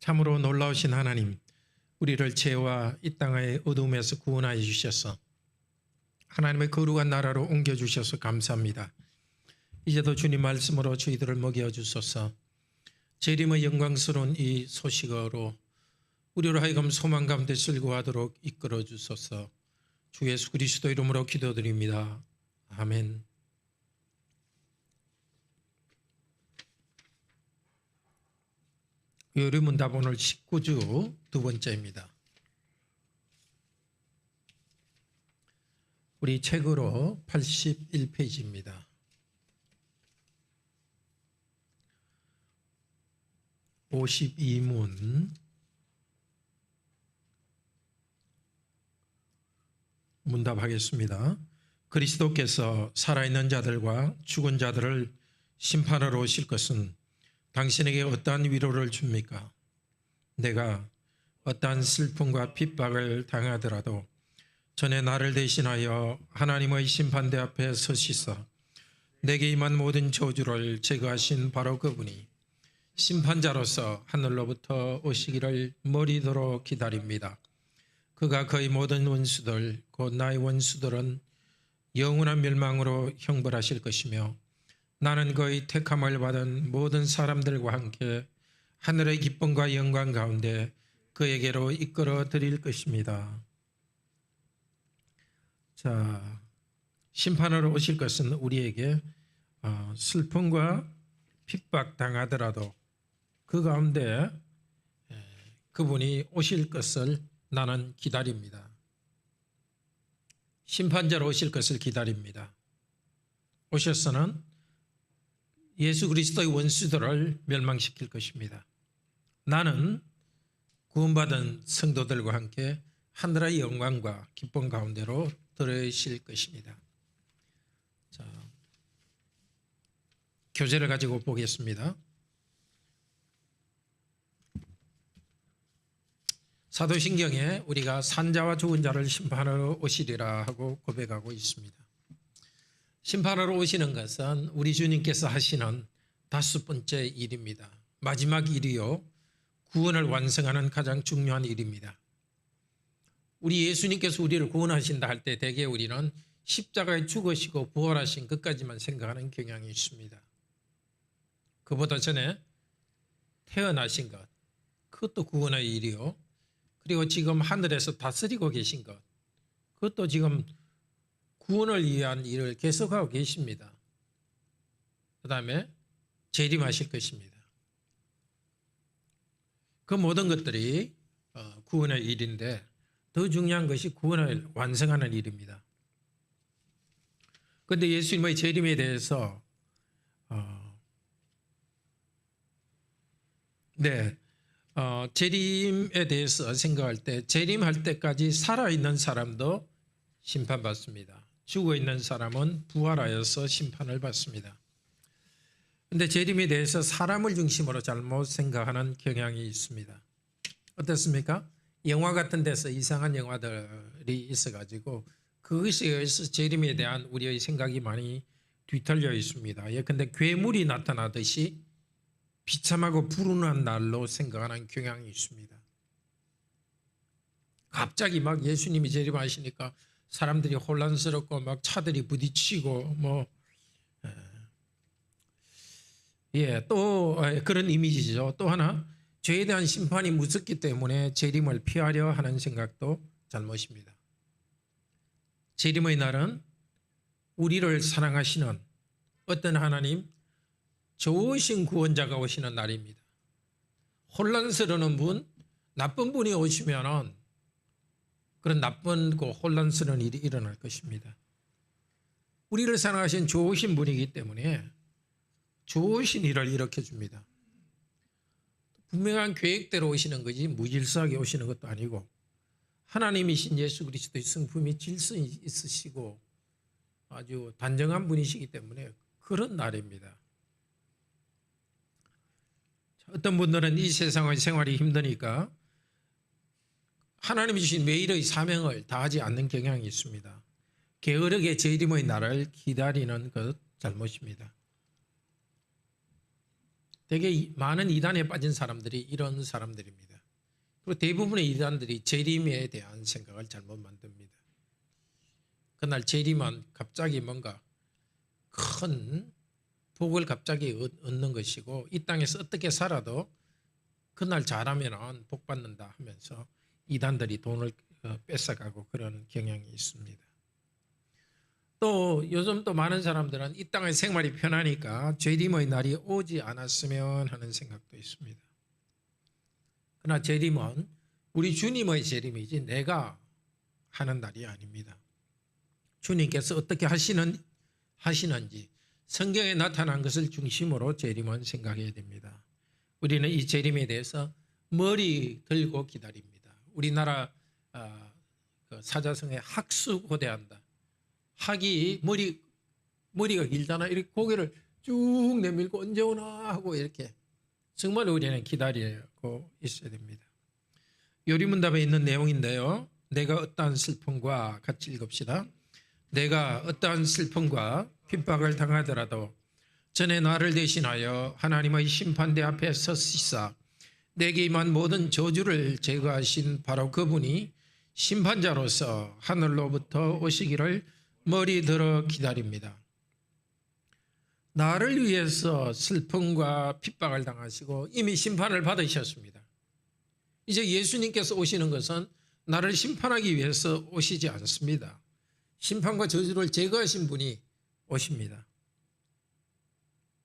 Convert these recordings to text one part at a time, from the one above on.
참으로 놀라우신 하나님, 우리를 죄와 이 땅의 어둠에서 구원하여 주셔서 하나님의 거룩한 나라로 옮겨주셔서 감사합니다. 이제도 주님 말씀으로 저희들을 먹여주소서. 재림의 영광스러운 이 소식으로 우리로 하여금 소망 가운데 슬거워하도록 이끌어 주소서. 주 예수 그리스도 이름으로 기도드립니다. 아멘. 요리문답 오늘 19주 두 번째입니다. 우리 책으로 81페이지입니다. (52문) 문답하겠습니다. 그리스도께서 살아있는 자들과 죽은 자들을 심판하러 오실 것은 당신에게 어떠한 위로를 줍니까? 내가 어떠한 슬픔과 핍박을 당하더라도 전에 나를 대신하여 하나님의 심판대 앞에 서시사 내게 임한 모든 저주를 제거하신 바로 그분이 심판자로서 하늘로부터 오시기를 머리도록 기다립니다. 그가 그의 모든 원수들 곧 나의 원수들은 영원한 멸망으로 형벌하실 것이며 나는 그의 택함을 받은 모든 사람들과 함께 하늘의 기쁨과 영광 가운데 그에게로 이끌어 드릴 것입니다. 자, 심판하러 오실 것은 우리에게 슬픔과 핍박 당하더라도 그 가운데 그분이 오실 것을 나는 기다립니다. 심판자로 오실 것을 기다립니다. 오셔서는 예수 그리스도의 원수들을 멸망시킬 것입니다. 나는 구원받은 성도들과 함께 하늘의 영광과 기쁨 가운데로 들어오실 것입니다. 자, 교재를 가지고 보겠습니다. 사도신경에 우리가 산자와 죽은 자를 심판하러 오시리라 하고 고백하고 있습니다. 심판하러 오시는 것은 우리 주님께서 하시는 5번째 일입니다. 마지막 일이요, 구원을 완성하는 가장 중요한 일입니다. 우리 예수님께서 우리를 구원하신다 할 때 대개 우리는 십자가에 죽으시고 부활하신 것까지만 생각하는 경향이 있습니다. 그보다 전에 태어나신 것, 그것도 구원의 일이요, 그리고 지금 하늘에서 다스리고 계신 것, 그것도 지금 구원을 위한 일을 계속하고 계십니다. 그 다음에 재림하실 것입니다. 그 모든 것들이 구원의 일인데 더 중요한 것이 구원을 완성하는 일입니다. 그런데 예수님의 재림에 대해서 재림에 대해서 생각할 때 재림할 때까지 살아있는 사람도 심판받습니다. 죽어있는 사람은 부활하여서 심판을 받습니다. 그런데 재림에 대해서 사람을 중심으로 잘못 생각하는 경향이 있습니다. 어떻습니까? 영화 같은 데서 이상한 영화들이 있어가지고 그것에 의해서 재림에 대한 우리의 생각이 많이 뒤틀려 있습니다. 예컨대 괴물이 나타나듯이 비참하고 불운한 날로 생각하는 경향이 있습니다. 갑자기 막 예수님이 재림하시니까 사람들이 혼란스럽고 막 차들이 부딪히고 또 그런 이미지죠. 또 하나, 죄에 대한 심판이 무섭기 때문에 재림을 피하려 하는 생각도 잘못입니다. 재림의 날은 우리를 사랑하시는 어떤 하나님, 좋으신 구원자가 오시는 날입니다. 혼란스러운 분, 나쁜 분이 오시면은 그런 나쁜 혼란스러운 일이 일어날 것입니다. 우리를 사랑하신 좋으신 분이기 때문에 좋으신 일을 일으켜 줍니다. 분명한 계획대로 오시는 거지 무질서하게 오시는 것도 아니고 하나님이신 예수 그리스도의 성품이 질서이 있으시고 아주 단정한 분이시기 때문에 그런 날입니다. 어떤 분들은 이 세상의 생활이 힘드니까 하나님이 주신 매일의 사명을 다하지 않는 경향이 있습니다. 게으르게 재림의 날을 기다리는 것 잘못입니다. 되게 많은 이단에 빠진 사람들이 이런 사람들입니다. 그리고 대부분의 이단들이 재림에 대한 생각을 잘못 만듭니다. 그날 재림은 갑자기 뭔가 큰 복을 갑자기 얻는 것이고 이 땅에서 어떻게 살아도 그날 잘하면 복 받는다 하면서 이단들이 돈을 뺏어가고 그런 경향이 있습니다. 또 요즘 또 많은 사람들은 이 땅의 생활이 편하니까 재림의 날이 오지 않았으면 하는 생각도 있습니다. 그러나 재림은 우리 주님의 재림이지 내가 하는 날이 아닙니다. 주님께서 어떻게 하시는지 성경에 나타난 것을 중심으로 재림은 생각해야 됩니다. 우리는 이 재림에 대해서 머리 들고 기다립니다. 우리나라 사자성어에 학수고대한다. 학이 머리가 길잖아. 이렇게 고개를 쭉 내밀고 언제 오나 하고 이렇게 정말 우리는 기다리고 있어야 됩니다. 요리문답에 있는 내용인데요. 내가 어떠한 슬픔과 같이 읽읍시다. 내가 어떠한 슬픔과 핍박을 당하더라도 전에 나를 대신하여 하나님의 심판대 앞에 서시사 내게 임한 모든 저주를 제거하신 바로 그분이 심판자로서 하늘로부터 오시기를 머리 들어 기다립니다. 나를 위해서 슬픔과 핍박을 당하시고 이미 심판을 받으셨습니다. 이제 예수님께서 오시는 것은 나를 심판하기 위해서 오시지 않습니다. 심판과 저주를 제거하신 분이 오십니다.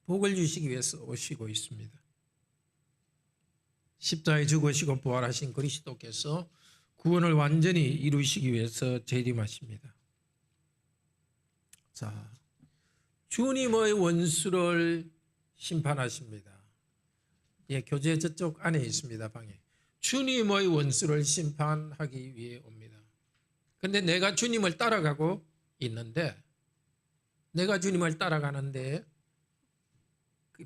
복을 주시기 위해서 오시고 있습니다. 십자가에 죽으시고 부활하신 그리스도께서 구원을 완전히 이루시기 위해서 재림하십니다. 자, 주님의 원수를 심판하십니다. 예, 교재 저쪽 안에 있습니다. 방에. 주님의 원수를 심판하기 위해 옵니다. 근데 내가 주님을 따라가고 있는데 내가 주님을 따라가는데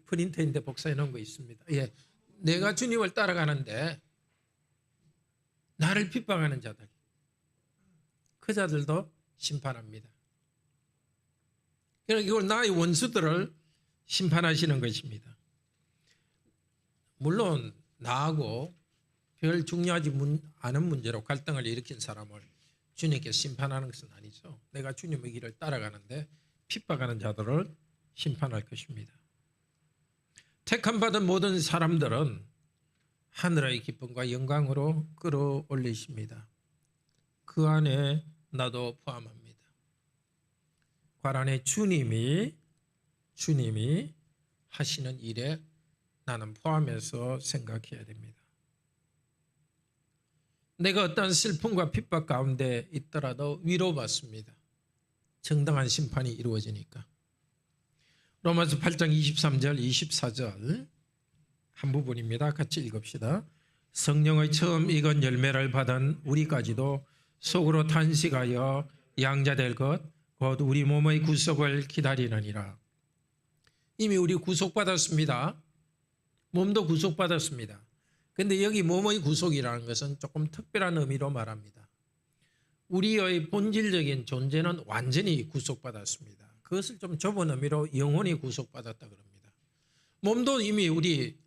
프린터인데 복사해 놓은 거 있습니다. 예, 내가 주님을 따라가는데 나를 핍박하는 자들 그 자들도 심판합니다. 그러니까 이걸 나의 원수들을 심판하시는 것입니다. 물론 나하고 별 중요하지 않은 문제로 갈등을 일으킨 사람을 주님께서 심판하는 것은 아니죠. 내가 주님의 길을 따라가는데 핍박하는 자들을 심판할 것입니다. 택함받은 모든 사람들은 하늘의 기쁨과 영광으로 끌어올리십니다. 그 안에 나도 포함합니다. 관안에 주님이 하시는 일에 나는 포함해서 생각해야 됩니다. 내가 어떤 슬픔과 핍박 가운데 있더라도 위로받습니다. 정당한 심판이 이루어지니까. 로마서 8장 23절 24절 한 부분입니다. 같이 읽읍시다. 성령의 처음 익은 열매를 받은 우리까지도 속으로 탄식하여 양자될 것 곧 우리 몸의 구속을 기다리느니라. 이미 우리 구속받았습니다. 몸도 구속받았습니다. 그런데 여기 몸의 구속이라는 것은 조금 특별한 의미로 말합니다. 우리의 본질적인 존재는 완전히 구속받았습니다. 그것을 좀 좁은 의미로 영혼이 구속받았다 그럽니다. 몸도 이미 우리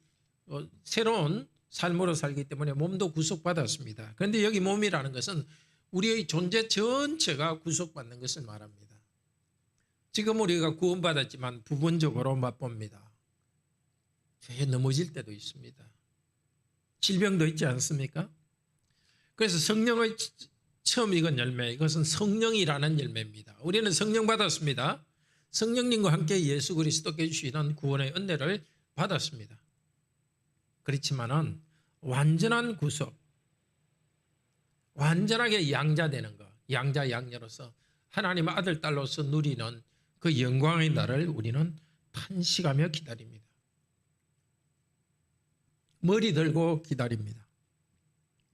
새로운 삶으로 살기 때문에 몸도 구속받았습니다. 그런데 여기 몸이라는 것은 우리의 존재 전체가 구속받는 것을 말합니다. 지금 우리가 구원받았지만 부분적으로 맛봅니다. 죄에 넘어질 때도 있습니다. 질병도 있지 않습니까? 그래서 성령의 처음 익은 열매, 이것은 성령이라는 열매입니다. 우리는 성령 받았습니다. 성령님과 함께 예수 그리스도께 주시는 구원의 은혜를 받았습니다. 그렇지만은 완전한 구속, 완전하게 양자되는 것, 양자 양녀로서 하나님의 아들 딸로서 누리는 그 영광의 날을 우리는 탄식하며 기다립니다. 머리 들고 기다립니다.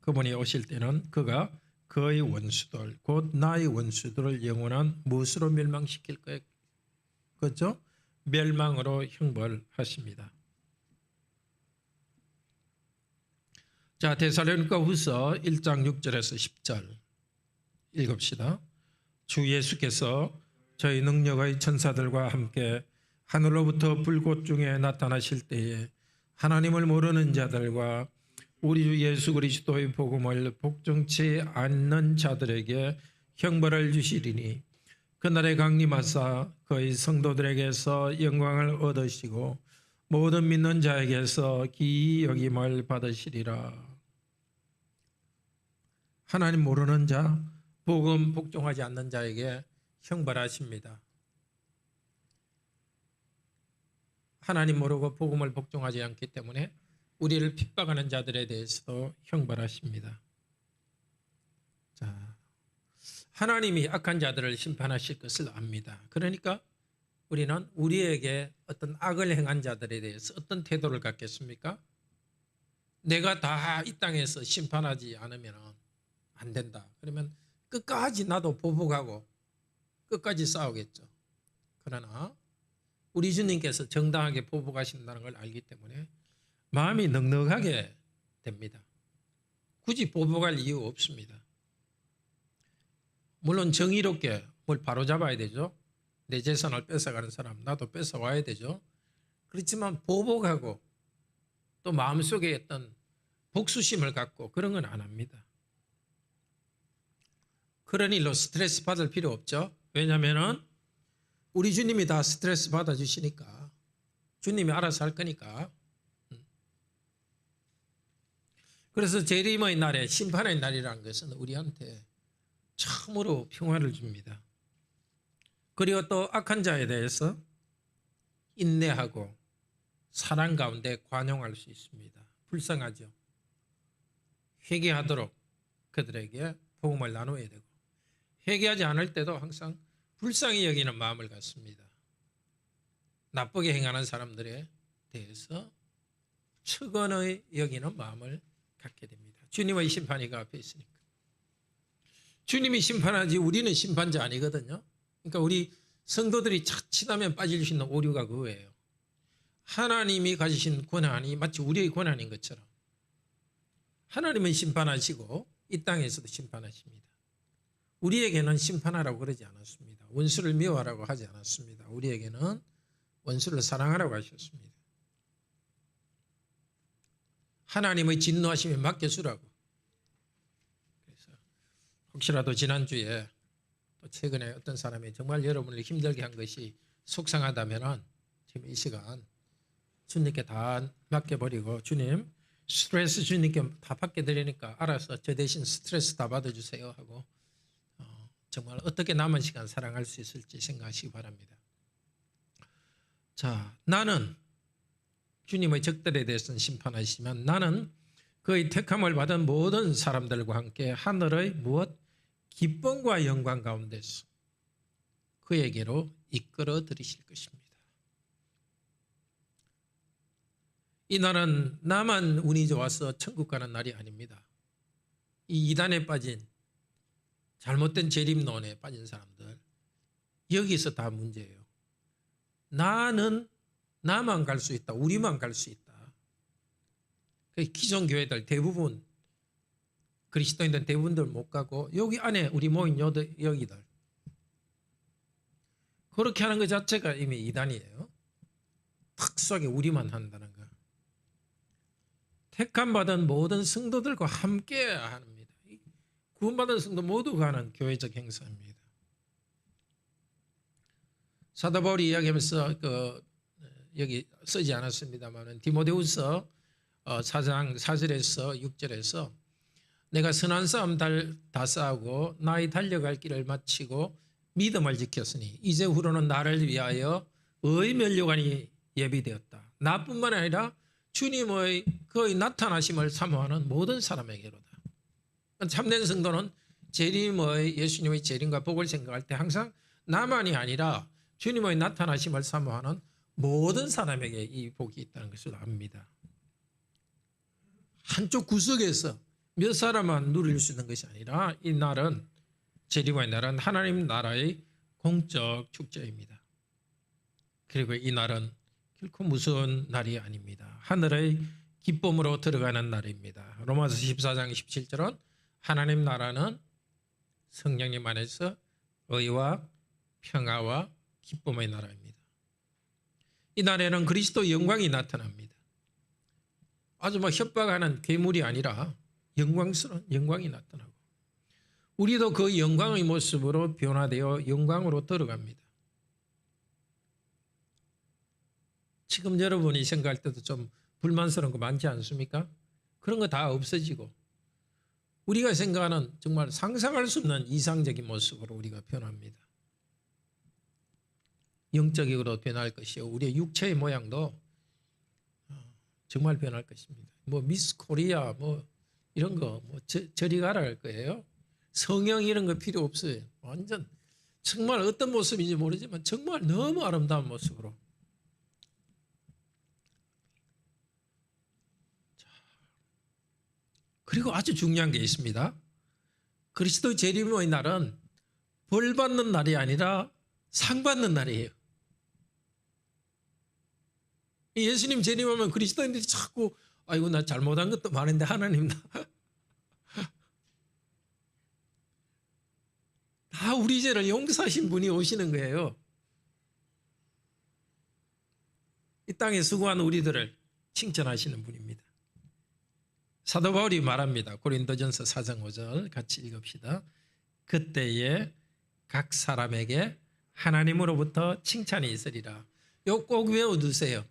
그분이 오실 때는 그가 그의 원수들 곧 나의 원수들을 영원한 무엇으로 멸망시킬 거예요? 그렇죠? 멸망으로 형벌하십니다. 자, 데살로니가후서 1장 6절에서 10절 읽읍시다. 주 예수께서 저희 능력의 천사들과 함께 하늘로부터 불꽃 중에 나타나실 때에 하나님을 모르는 자들과 우리 주 예수 그리스도의 복음을 복종치 않는 자들에게 형벌을 주시리니 그날에 강림하사 그의 성도들에게서 영광을 얻으시고 모든 믿는 자에게서 기이 여김을 받으시리라. 하나님 모르는 자, 복음 복종하지 않는 자에게 형벌하십니다. 하나님 모르고 복음을 복종하지 않기 때문에 우리를 핍박하는 자들에 대해서도 형벌하십니다. 자, 하나님이 악한 자들을 심판하실 것을 압니다. 그러니까 우리는 우리에게 어떤 악을 행한 자들에 대해서 어떤 태도를 갖겠습니까? 내가 다 이 땅에서 심판하지 않으면 안 된다. 그러면 끝까지 나도 보복하고 끝까지 싸우겠죠. 그러나 우리 주님께서 정당하게 보복하신다는 걸 알기 때문에 마음이 넉넉하게 됩니다. 굳이 보복할 이유 없습니다. 물론 정의롭게 뭘 바로잡아야 되죠. 내 재산을 뺏어가는 사람 나도 뺏어와야 되죠. 그렇지만 보복하고 또 마음속에 어떤 복수심을 갖고 그런 건 안 합니다. 그런 일로 스트레스 받을 필요 없죠. 왜냐하면 우리 주님이 다 스트레스 받아주시니까 주님이 알아서 할 거니까. 그래서 재림의 날에 심판의 날이라는 것은 우리한테 참으로 평화를 줍니다. 그리고 또 악한 자에 대해서 인내하고 사랑 가운데 관용할 수 있습니다. 불쌍하죠. 회개하도록 그들에게 복음을 나눠야 되고 회개하지 않을 때도 항상 불쌍히 여기는 마음을 갖습니다. 나쁘게 행하는 사람들에 대해서 측은히 여기는 마음을 갖게 됩니다. 주님의 심판이 그 앞에 있으니까. 주님이 심판하지 우리는 심판자 아니거든요. 그러니까 우리 성도들이 자칫하면 빠질 수 있는 오류가 그거예요. 하나님이 가지신 권한이 마치 우리의 권한인 것처럼 하나님은 심판하시고 이 땅에서도 심판하십니다. 우리에게는 심판하라고 그러지 않았습니다. 원수를 미워하라고 하지 않았습니다. 우리에게는 원수를 사랑하라고 하셨습니다. 하나님의 진노하심에 맡겨주라고. 그래서 혹시라도 지난주에 또 최근에 어떤 사람이 정말 여러분을 힘들게 한 것이 속상하다면 지금 이 시간 주님께 다 맡겨버리고 주님 스트레스 주님께 다 맡겨드리니까 알아서 저 대신 스트레스 다 받아주세요 하고 정말 어떻게 남은 시간 사랑할 수 있을지 생각하시기 바랍니다. 자, 나는 주님의 적들에 대해서는 심판하시지만 나는 그의 택함을 받은 모든 사람들과 함께 하늘의 무엇? 기쁨과 영광 가운데서 그에게로 이끌어 들이실 것입니다. 이 날은 나만 운이 좋아서 천국 가는 날이 아닙니다. 이 이단에 빠진 잘못된 재림론에 빠진 사람들 여기서 다 문제예요. 나는 나만 갈 수 있다. 우리만 갈 수 있다. 기존 교회들 대부분 그리스도인들 대부분들 못 가고 여기 안에 우리 모인 여기들 그렇게 하는 것 자체가 이미 이단이에요. 특수하게 우리만 한다는 거. 택함받은 모든 성도들과 함께 합니다. 구원받은 성도 모두가 하는 교회적 행사입니다. 사도 바울이 이야기하면서 여기 쓰지 않았습니다만 디모데후서 4장 4절에서 6절에서 내가 선한 싸움 다 싸우고 나의 달려갈 길을 마치고 믿음을 지켰으니 이제 후로는 나를 위하여 의의 면류관이 예비되었다. 나뿐만 아니라 주님의 그의 나타나심을 사모하는 모든 사람에게로다. 참된 성도는 재림의 예수님의 재림과 복을 생각할 때 항상 나만이 아니라 주님의 나타나심을 사모하는 모든 사람에게 이 복이 있다는 것을 압니다. 한쪽 구석에서 몇 사람만 누릴 수 있는 것이 아니라 이 날은 재림의 날은 하나님 나라의 공적 축제입니다. 그리고 이 날은 결코 무서운 날이 아닙니다. 하늘의 기쁨으로 들어가는 날입니다. 로마서 14장 17절은 하나님 나라는 성령님 안에서 의와 평화와 기쁨의 나라입니다. 이 날에는 그리스도 영광이 나타납니다. 아주 막 협박하는 괴물이 아니라 영광스러운 영광이 나타나고 우리도 그 영광의 모습으로 변화되어 영광으로 들어갑니다. 지금 여러분이 생각할 때도 좀 불만스러운 거 많지 않습니까? 그런 거 다 없어지고 우리가 생각하는 정말 상상할 수 없는 이상적인 모습으로 우리가 변합니다. 영적으로 변할 것이요. 우리의 육체의 모양도 정말 변할 것입니다. 뭐 미스 코리아 뭐 이런 거 뭐 저리 가라 할 거예요. 성형 이런 거 필요 없어요. 완전 정말 어떤 모습인지 모르지만 정말 너무 아름다운 모습으로. 그리고 아주 중요한 게 있습니다. 그리스도 재림의 날은 벌 받는 날이 아니라 상 받는 날이에요. 예수님 재림하면 그리스도인들이 자꾸 아이고 나 잘못한 것도 많은데 하나님 다 우리 죄를 용서하신 분이 오시는 거예요. 이 땅에 수고한 우리들을 칭찬하시는 분입니다. 사도 바울이 말합니다. 고린도전서 4장 5절 같이 읽읍시다. 그때에 각 사람에게 하나님으로부터 칭찬이 있으리라. 이거 꼭 외워두세요.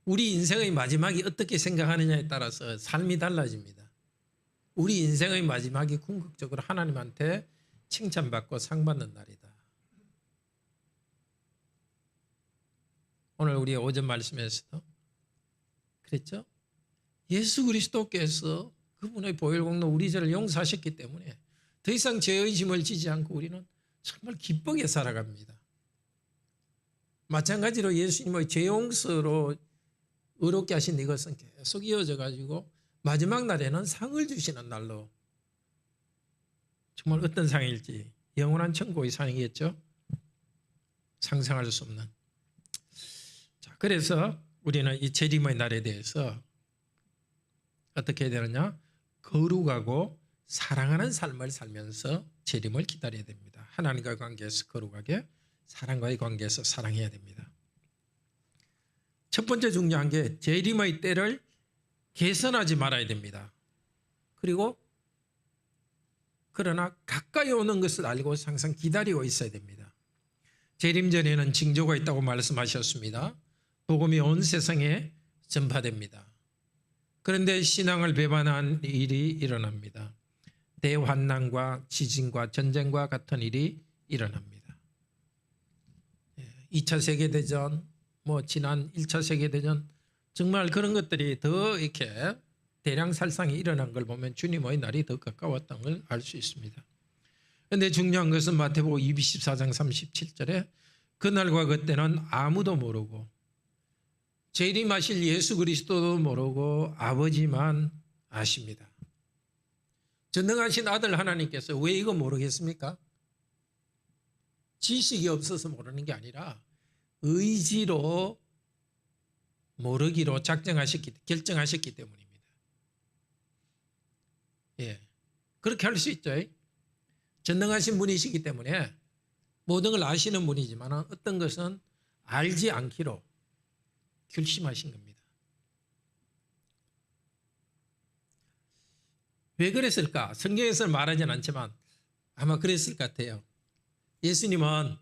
우리 인생의 마지막이 어떻게 생각하느냐에 따라서 삶이 달라집니다. 우리 인생의 마지막이 궁극적으로 하나님한테 칭찬받고 상받는 날이다. 오늘 우리 오전 말씀에서도 그랬죠? 예수 그리스도께서 그분의 보혈 공로 우리 죄를 용서하셨기 때문에 더 이상 죄의 짐을 지지 않고 우리는 정말 기쁘게 살아갑니다. 마찬가지로 예수님의 죄 용서로 의롭게 하신 이것은 계속 이어져 가지고 마지막 날에는 상을 주시는 날로 정말 어떤 상일지 영원한 천국의 상이겠죠. 상상할 수 없는. 자, 그래서 우리는 이 재림의 날에 대해서 어떻게 해야 되느냐? 거룩하고 사랑하는 삶을 살면서 재림을 기다려야 됩니다. 하나님과의 관계에서 거룩하게 사랑과의 관계에서 사랑해야 됩니다. 첫 번째 중요한 게 재림의 때를 개선하지 말아야 됩니다. 그리고 그러나 가까이 오는 것을 알고 항상 기다리고 있어야 됩니다. 재림 전에는 징조가 있다고 말씀하셨습니다. 복음이 온 세상에 전파됩니다. 그런데 신앙을 배반한 일이 일어납니다. 대환난과 지진과 전쟁과 같은 일이 일어납니다. 2차 세계대전, 지난 1차 세계대전 정말 그런 것들이 더 이렇게 대량 살상이 일어난 걸 보면 주님의 날이 더 가까웠다는 걸 알 수 있습니다. 그런데 중요한 것은 마태복음 24장 37절에 그날과 그때는 아무도 모르고 재림하실 예수 그리스도도 모르고 아버지만 아십니다. 전능하신 아들 하나님께서 왜 이거 모르겠습니까? 지식이 없어서 모르는 게 아니라 의지로 모르기로 결정하셨기 때문입니다. 예, 그렇게 할 수 있죠. 전능하신 분이시기 때문에 모든 걸 아시는 분이지만 어떤 것은 알지 않기로 결심하신 겁니다. 왜 그랬을까? 성경에서는 말하진 않지만 아마 그랬을 것 같아요. 예수님은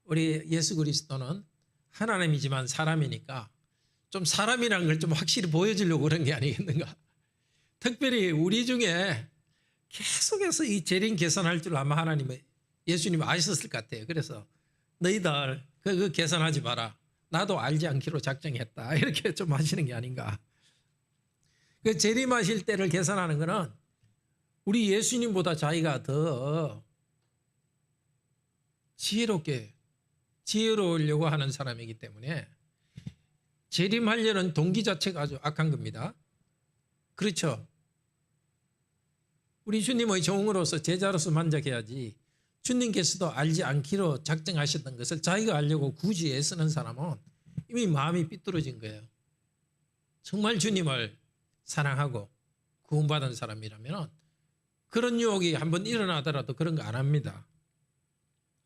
우리 예수 그리스도는 하나님이지만 사람이니까 좀 사람이라는 걸 좀 확실히 보여주려고 그런 게 아니겠는가. 특별히 우리 중에 계속해서 이 재림 계산할 줄 아마 예수님이 아셨을 것 같아요. 그래서 너희들 그 계산하지 마라. 나도 알지 않기로 작정했다. 이렇게 좀 하시는 게 아닌가. 그 재림하실 때를 계산하는 거는 우리 예수님보다 자기가 더 지혜로우려고 하는 사람이기 때문에 재림하려는 동기 자체가 아주 악한 겁니다. 그렇죠? 우리 주님의 종으로서 제자로서 만족해야지 주님께서도 알지 않기로 작정하셨던 것을 자기가 알려고 굳이 애쓰는 사람은 이미 마음이 삐뚤어진 거예요. 정말 주님을 사랑하고 구원받은 사람이라면 그런 유혹이 한번 일어나더라도 그런 거 안 합니다.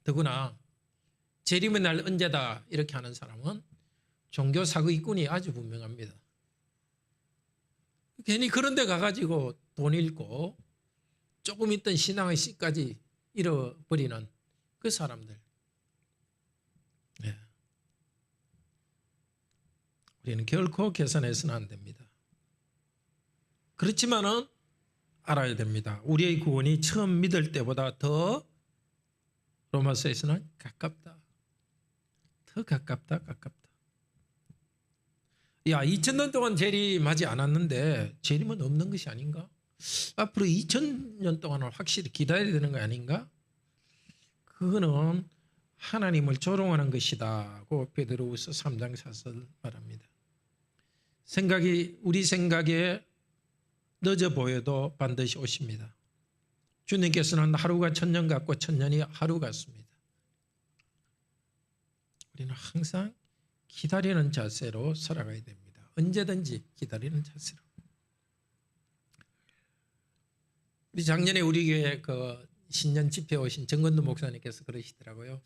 더구나 재림의 날 언제다 이렇게 하는 사람은 종교 사기꾼이 아주 분명합니다. 괜히 그런 데 가가지고 돈 잃고 조금 있던 신앙의 씨까지 잃어버리는 그 사람들. 네. 우리는 결코 계산해서는 안 됩니다. 그렇지만은 알아야 됩니다. 우리의 구원이 처음 믿을 때보다 더 로마서에서는 가깝다. 더 가깝다. 야, 2000년 동안 재림하지 않았는데 재림은 없는 것이 아닌가? 앞으로 2000년 동안은 확실히 기다려야 되는 거 아닌가? 그거는 하나님을 조롱하는 것이다고 베드로후서 3장 4절 말합니다. 우리 생각에 늦어 보여도 반드시 오십니다. 주님께서는 하루가 1000년 같고 1000년이 하루 같습니다. 우리는 항상 기다리는 자세로 살아가야 됩니다. 언제든지 기다리는 자세로. 우리 작년에 우리 교회 그 신년 집회 오신 정건도 목사님께서 그러시더라고요.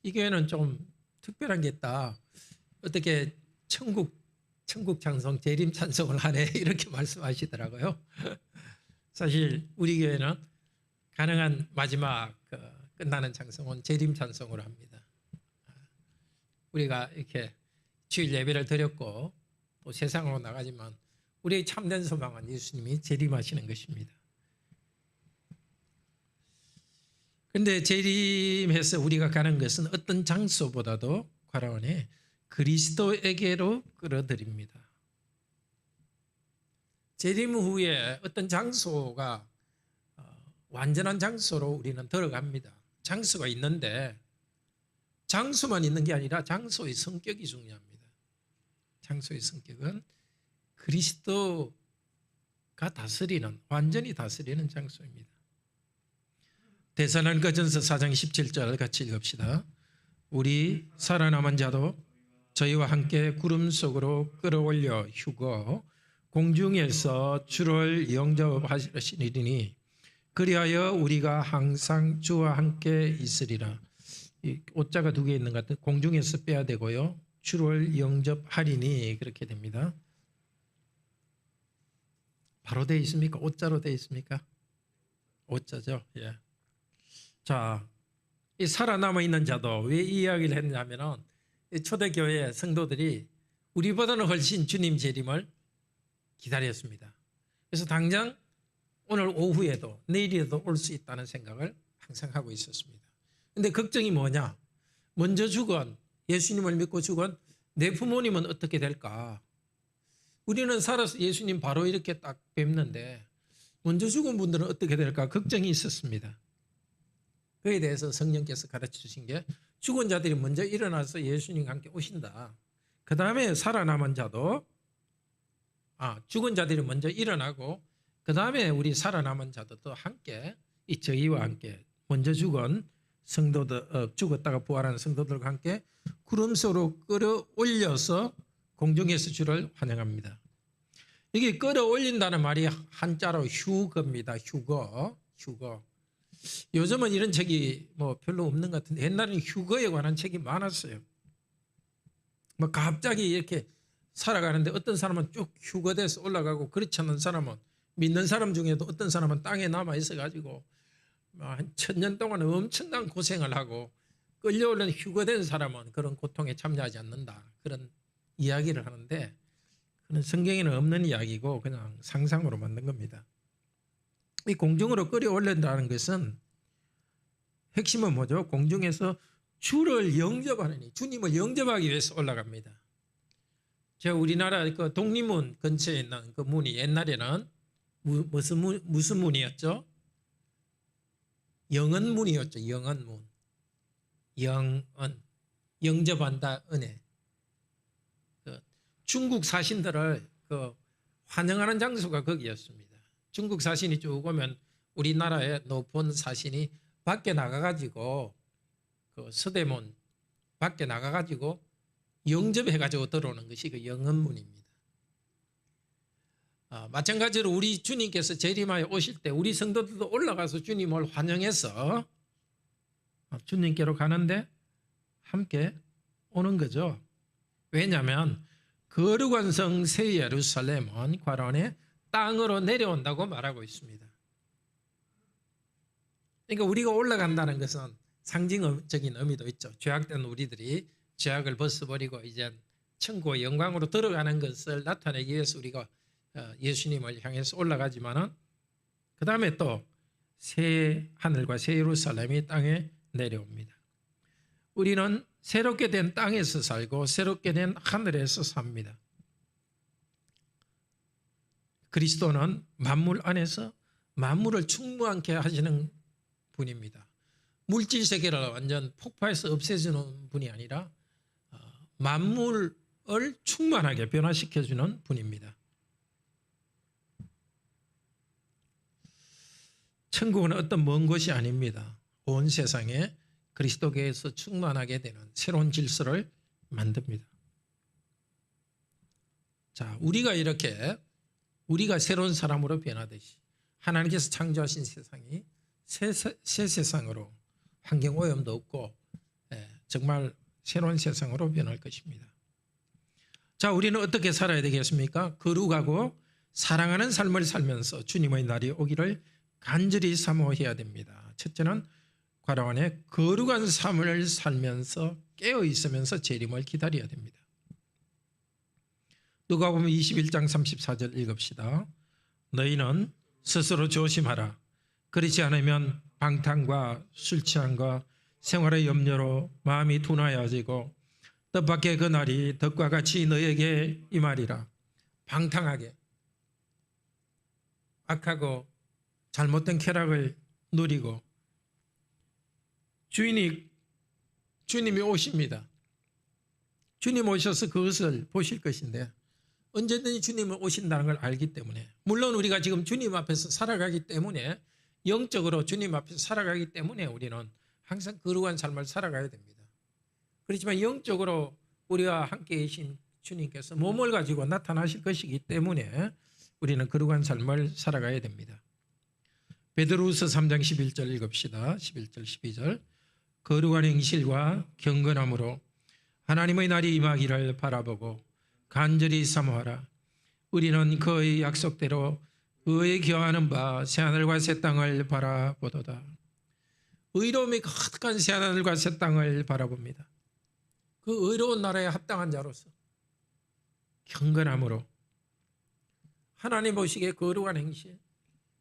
이 교회는 좀 특별한 게 있다. 어떻게 천국 찬송, 재림 찬송을 하네 이렇게 말씀하시더라고요. 사실 우리 교회는 가능한 마지막 끝나는 찬송은 재림 찬송으로 합니다. 우리가 이렇게 주일 예배를 드렸고 또 세상으로 나가지만 우리의 참된 소망은 예수님이 재림하시는 것입니다. 그런데 재림해서 우리가 가는 것은 어떤 장소보다도 과라원에 그리스도에게로 끌어들입니다. 재림 후에 어떤 장소가 완전한 장소로 우리는 들어갑니다. 장소가 있는데 장소만 있는 게 아니라 장소의 성격이 중요합니다. 장소의 성격은 그리스도가 다스리는, 완전히 다스리는 장소입니다. 데살로니가전서 4장 17절 같이 읽읍시다. 우리 살아남은 자도 저희와 함께 구름 속으로 끌어올려 휴거 공중에서 주를 영접하시리니 그리하여 우리가 항상 주와 함께 있으리라. 이 오자가 두 개 있는 것 같아요. 공중에서 빼야 되고요. 주를 영접하리니 그렇게 됩니다. 바로 되어 있습니까? 오자로 되어 있습니까? 오자죠. 예. 자, 이 살아남아 있는 자도 왜 이 이야기를 했냐면은 초대교회 성도들이 우리보다는 훨씬 주님 재림을 기다렸습니다. 그래서 당장 오늘 오후에도 내일에도 올 수 있다는 생각을 항상 하고 있었습니다. 그런데 걱정이 뭐냐? 먼저 죽은 예수님을 믿고 죽은 내 부모님은 어떻게 될까? 우리는 살아서 예수님 바로 이렇게 딱 뵙는데 먼저 죽은 분들은 어떻게 될까? 걱정이 있었습니다. 그에 대해서 성령께서 가르쳐 주신 게 죽은 자들이 먼저 일어나서 예수님과 함께 오신다. 그 다음에 살아남은 자도 죽은 자들이 먼저 일어나고 그 다음에 우리 살아남은 자들도 함께 저희와 함께 먼저 죽은 성도들 죽었다가 부활하는 성도들과 함께 구름 속으로 끌어올려서 공중에서 주를 환영합니다. 이게 끌어올린다는 말이 한자로 휴거입니다. 휴거. 요즘은 이런 책이 뭐 별로 없는 것 같은데 옛날에는 휴거에 관한 책이 많았어요. 뭐 갑자기 이렇게 살아가는데 어떤 사람은 쭉 휴거돼서 올라가고 그렇지 않은 사람은 믿는 사람 중에도 어떤 사람은 땅에 남아 있어가지고 한 1000년 동안 엄청난 고생을 하고 끌려오는 휴거된 사람은 그런 고통에 참여하지 않는다. 그런 이야기를 하는데 그는 성경에는 없는 이야기고 그냥 상상으로 만든 겁니다. 이 공중으로 끌어올린다는 것은 핵심은 뭐죠? 공중에서 주를 영접하느니 주님을 영접하기 위해서 올라갑니다. 제가 우리나라 그 독립문 근처에 있는 그 문이 옛날에는 무슨 문이었죠? 영언문이었죠. 영언문. 영언. 영접한다 은혜. 중국 사신들을 환영하는 장소가 거기였습니다. 중국 사신이 쭉 오면 우리나라의 높은 사신이 밖에 나가가지고 그 서대문 밖에 나가가지고 영접해가지고 들어오는 것이 그 영언문입니다. 마찬가지로 우리 주님께서 재림하여 오실 때 우리 성도들도 올라가서 주님을 환영해서 주님께로 가는데 함께 오는 거죠. 왜냐하면 거룩한 성 새 예루살렘은 과란에 땅으로 내려온다고 말하고 있습니다. 그러니까 우리가 올라간다는 것은 상징적인 의미도 있죠. 죄악된 우리들이 죄악을 벗어버리고 이제 천국의 영광으로 들어가는 것을 나타내기 위해서 우리가 예수님을 향해서 올라가지만은 그 다음에 또 새 하늘과 새 예루살렘이 땅에 내려옵니다. 우리는 새롭게 된 땅에서 살고 새롭게 된 하늘에서 삽니다. 그리스도는 만물 안에서 만물을 충만케 하시는 분입니다. 물질 세계를 완전 폭파해서 없애주는 분이 아니라 만물을 충만하게 변화시켜주는 분입니다. 천국은 어떤 먼 곳이 아닙니다. 온 세상에 그리스도께서 충만하게 되는 새로운 질서를 만듭니다. 자, 우리가 새로운 사람으로 변하듯이 하나님께서 창조하신 세상이 새 세상으로 환경 오염도 없고 정말 새로운 세상으로 변할 것입니다. 자, 우리는 어떻게 살아야 되겠습니까? 거룩하고 사랑하는 삶을 살면서 주님의 날이 오기를 간절히 사모해야 됩니다. 첫째는 괄호 안에 거룩한 삶을 살면서 깨어 있으면서 재림을 기다려야 됩니다. 누가복음 21장 34절 읽읍시다. 너희는 스스로 조심하라. 그렇지 않으면 방탕과 술 취함과 생활의 염려로 마음이 둔하여지고 뜻밖의 그 날이 덕과 같이 너에게 임하리라. 방탕하게 악하고 잘못된 쾌락을 누리고 주님이 오십니다. 주님 오셔서 그것을 보실 것인데 언제든지 주님은 오신다는 걸 알기 때문에 물론 우리가 지금 주님 앞에서 살아가기 때문에 영적으로 주님 앞에서 살아가기 때문에 우리는 항상 거룩한 삶을 살아가야 됩니다. 그렇지만 영적으로 우리와 함께 계신 주님께서 몸을 가지고 나타나실 것이기 때문에 우리는 거룩한 삶을 살아가야 됩니다. 베드로후서 3장 11절 읽읍시다. 11절 12절 거룩한 행실과 경건함으로 하나님의 날이 임하기를 바라보고 간절히 사모하라. 우리는 그의 약속대로 의에 기여하는 바 새하늘과 새 땅을 바라보도다. 의로움이 가득한 새하늘과 새 땅을 바라봅니다. 그 의로운 나라에 합당한 자로서 경건함으로 하나님 보시기에 거룩한 행실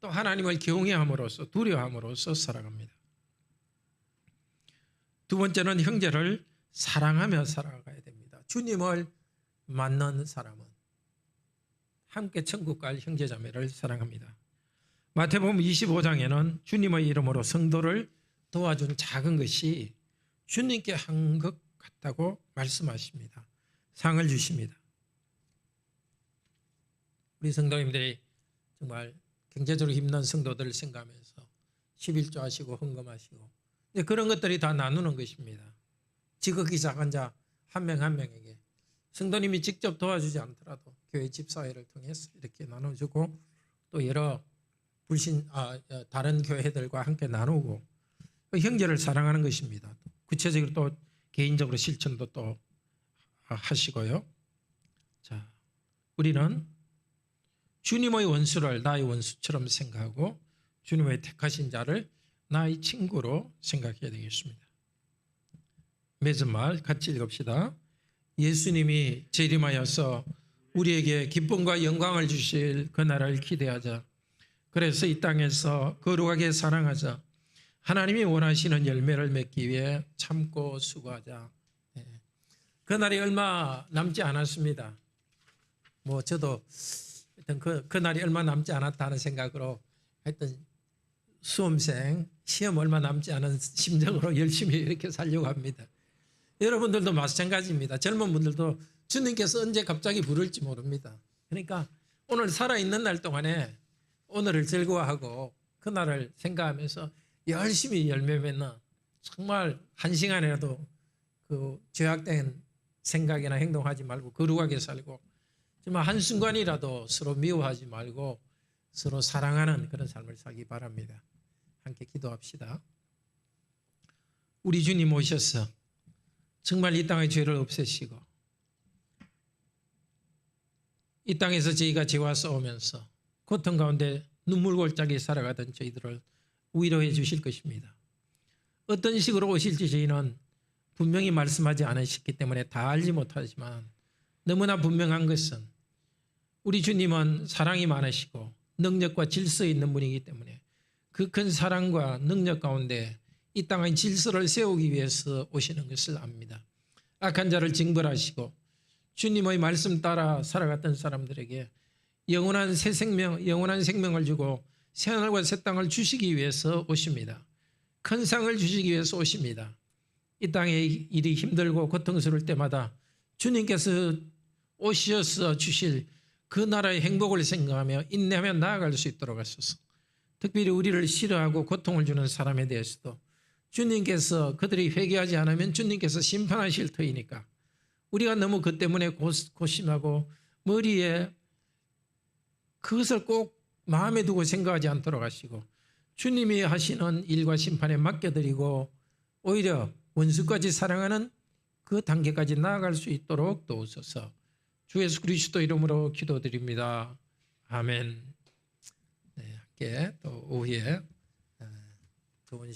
또 하나님을 경외함으로써 두려워함으로써 살아갑니다. 두 번째는 형제를 사랑하며 살아가야 됩니다. 주님을 만난 사람은 함께 천국 갈 형제자매를 사랑합니다. 마태복음 25장에는 주님의 이름으로 성도를 도와준 작은 것이 주님께 한 것 같다고 말씀하십니다. 상을 주십니다. 우리 성도님들이 정말 경제적으로 힘든 성도들을 생각하면서 11조 하시고 헌금하시고 그런 것들이 다 나누는 것입니다. 지극히 작은 자 한 명 한 명에게 성도님이 직접 도와주지 않더라도 교회 집사회를 통해서 이렇게 나눠주고 또 여러 다른 교회들과 함께 나누고 형제를 사랑하는 것입니다. 구체적으로 또 개인적으로 실천도 또 하시고요. 자, 우리는 주님의 원수를 나의 원수처럼 생각하고 주님의 택하신 자를 나의 친구로 생각해야 되겠습니다. 맺은 말 같이 읽읍시다. 예수님이 재림하여서 우리에게 기쁨과 영광을 주실 그날을 기대하자. 그래서 이 땅에서 거룩하게 사랑하자. 하나님이 원하시는 열매를 맺기 위해 참고 수고하자. 그날이 얼마 남지 않았습니다. 저도 하여튼 그날이 얼마 남지 않았다는 생각으로 하여튼 수험생 시험 얼마 남지 않은 심정으로 열심히 이렇게 살려고 합니다. 여러분들도 마찬가지입니다. 젊은 분들도 주님께서 언제 갑자기 부를지 모릅니다. 그러니까 오늘 살아있는 날 동안에 오늘을 즐거워하고 그날을 생각하면서 열심히 열매 맺는 정말 한 시간이라도 그 죄악된 생각이나 행동하지 말고 거룩하게 살고 정말 한순간이라도 서로 미워하지 말고 서로 사랑하는 그런 삶을 살기 바랍니다. 함께 기도합시다. 우리 주님 오셔서 정말 이 땅의 죄를 없애시고 이 땅에서 저희가 죄와 싸우면서 고통 가운데 눈물골짜기 살아가던 저희들을 위로해 주실 것입니다. 어떤 식으로 오실지 저희는 분명히 말씀하지 않으셨기 때문에 다 알지 못하지만 너무나 분명한 것은 우리 주님은 사랑이 많으시고 능력과 질서 있는 분이기 때문에 그 큰 사랑과 능력 가운데 이 땅의 질서를 세우기 위해서 오시는 것을 압니다. 악한 자를 징벌하시고 주님의 말씀 따라 살아갔던 사람들에게 영원한 새 생명, 영원한 생명을 주고 새하늘과 새 땅을 주시기 위해서 오십니다. 큰 상을 주시기 위해서 오십니다. 이 땅의 일이 힘들고 고통스러울 때마다 주님께서 오셔서 주실 그 나라의 행복을 생각하며 인내하며 나아갈 수 있도록 하소서. 특별히 우리를 싫어하고 고통을 주는 사람에 대해서도 주님께서 그들이 회개하지 않으면 주님께서 심판하실 터이니까 우리가 너무 그 때문에 고심하고 머리에 그것을 꼭 마음에 두고 생각하지 않도록 하시고 주님이 하시는 일과 심판에 맡겨드리고 오히려 원수까지 사랑하는 그 단계까지 나아갈 수 있도록 도우소서. 주 예수 그리스도 이름으로 기도드립니다. 아멘. 네, 함께 또 오후에